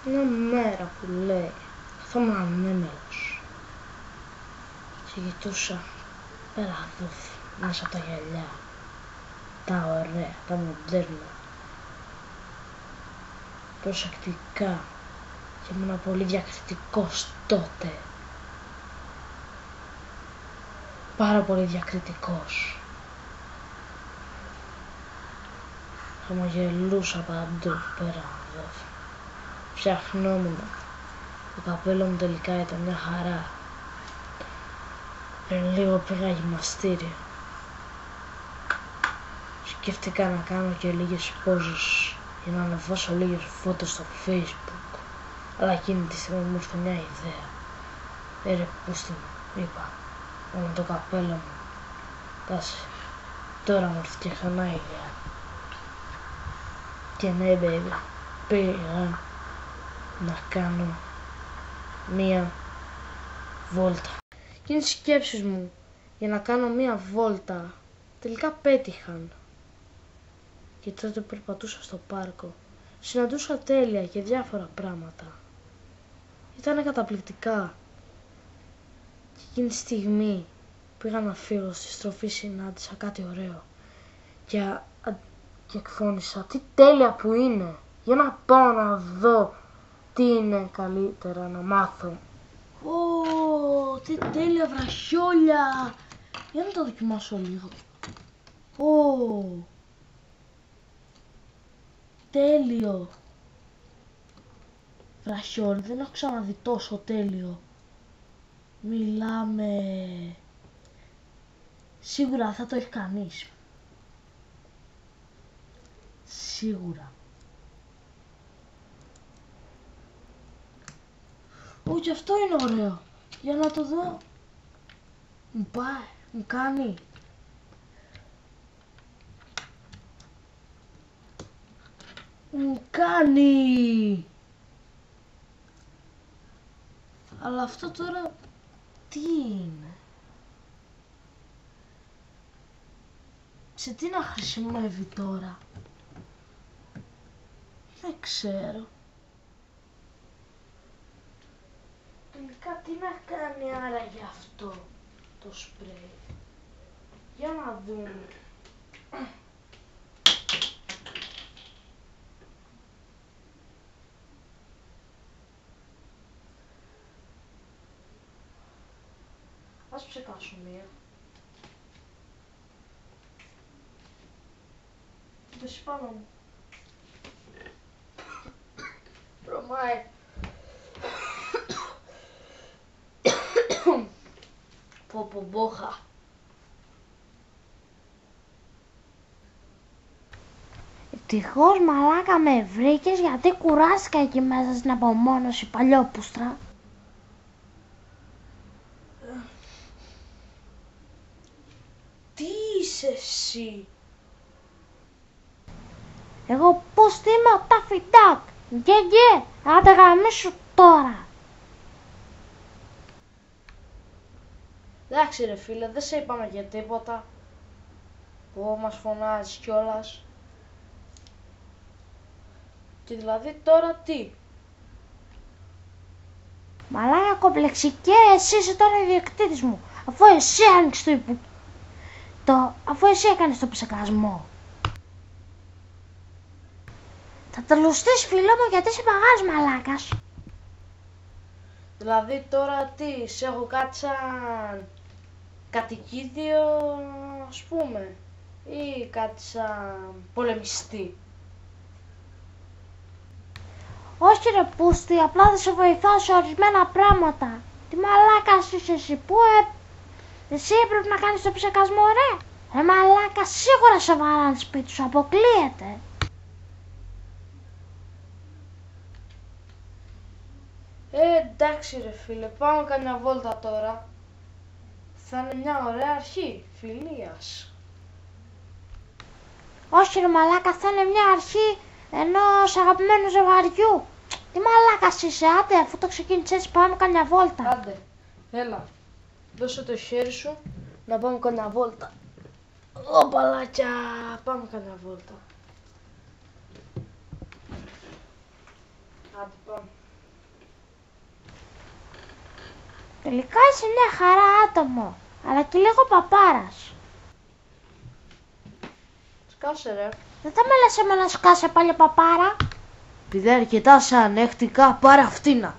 Μια μέρα που λέει καθόμουν ανέμελος και κοιτούσα πέρα εδώ μέσα από τα γυαλιά, τα ωραία, τα μοντέρνα, προσεκτικά, και ήμουν πολύ διακριτικός τότε, πάρα πολύ διακριτικός. Χαμογελούσα παντού πέρα εδώ. Φτιαχνόμουν. Το καπέλο μου τελικά ήταν μια χαρά. Πριν λίγο πήγα γυμναστήριο. Σκέφτηκα να κάνω και λίγες πόζες για να ανεβάσω λίγες φώτος στο Facebook. Αλλά εκείνη τη στιγμή μου ήρθε μια ιδέα. Ρε πούστη μου, είπα, με το καπέλο μου. Κάτσε, τώρα μου ήρθε και ξανά ιδέα. Και ναι, baby, πήγα να κάνω μία βόλτα. Και οι σκέψεις μου για να κάνω μία βόλτα τελικά πέτυχαν. Και τότε περπατούσα στο πάρκο. Συναντούσα τέλεια και διάφορα πράγματα. Ήτανε καταπληκτικά. Και εκείνη τη στιγμή πήγα να φύγω, στη στροφή συνάντησα κάτι ωραίο. Και εκφώνησα τι τέλεια που είναι. Για να πάω να δω τι είναι καλύτερα να μάθω. Ω, τι τέλεια βραχιόλια. Για να το δοκιμάσω λίγο. Ω, τέλειο. Βραχιόλι, δεν έχω ξαναδεί τόσο τέλειο. Μιλάμε. Σίγουρα θα το έχει κανείς. Σίγουρα. Ω, και αυτό είναι ωραίο. Για να το δω. Μου πάει, μου κάνει. Μου κάνει. Αλλά αυτό τώρα τι είναι? Σε τι να χρησιμεύει τώρα? Δεν ξέρω. Τελικά τι να κάνει άραγε αυτό το σπρέι? Για να δούμε. Ας ψεκάσω μία. Πες πάνω μου. Βρωμάει. Πω μπόχα. Ευτυχώς μαλάκα με βρήκες, γιατί κουράστηκα εκεί μέσα στην απομόνωση, παλιόπουστρα. Τι είσαι εσύ? Εγώ πώς είμαι ο Taffy Duck. Γκε, άντε γαμίσου τώρα. Εντάξει ρε φίλε, δεν σε είπαμε για τίποτα. Που μας φωνάζεις κιόλας. Και δηλαδή τώρα τι? Μαλάκα κομπλεξικέ, εσύ είσαι τώρα ιδιοκτήτης μου. Αφού εσύ άνοιξες αφού εσύ έκανες το ψεκασμό. Θα τελωστείς φίλο μου, γιατί είσαι μεγάλος μαλάκας. Δηλαδή τώρα τι, σε έχω κάτι σαν κατοικίδιο, ας πούμε, ή κάτι σαν πολεμιστή? Όχι ρε πούστη, απλά δεν σε βοηθάω σε ορισμένα πράγματα. Τι μαλάκας είσαι εσύ, εσύ έπρεπε να κάνεις το ψεκασμό, ρε. Μαλάκα, σίγουρα σε βαράνε σπίτι σου, αποκλείεται. Εντάξει ρε φίλε, πάμε καμιά βόλτα τώρα. Θα είναι μια ωραία αρχή φιλίας. Όχι ρε μαλάκα, θα είναι μια αρχή ενός αγαπημένου ζευγαριού. Τι μαλάκας είσαι, άντε, αφού το ξεκίνησες έτσι, πάμε καμιά βόλτα. Άντε, έλα, δώσε το χέρι σου να πάμε καμιά βόλτα. Ω παλάκια, πάμε καμιά βόλτα. Άντε πάμε. Τελικά είσαι μια χαρά άτομο, αλλά και λίγο παπάρας. Σκάσε ρε. Δεν θα με λες εμένα να σκάσε πάλι παπάρα. Επειδή αρκετά σε ανέχτηκα, πάρε αυτήνα.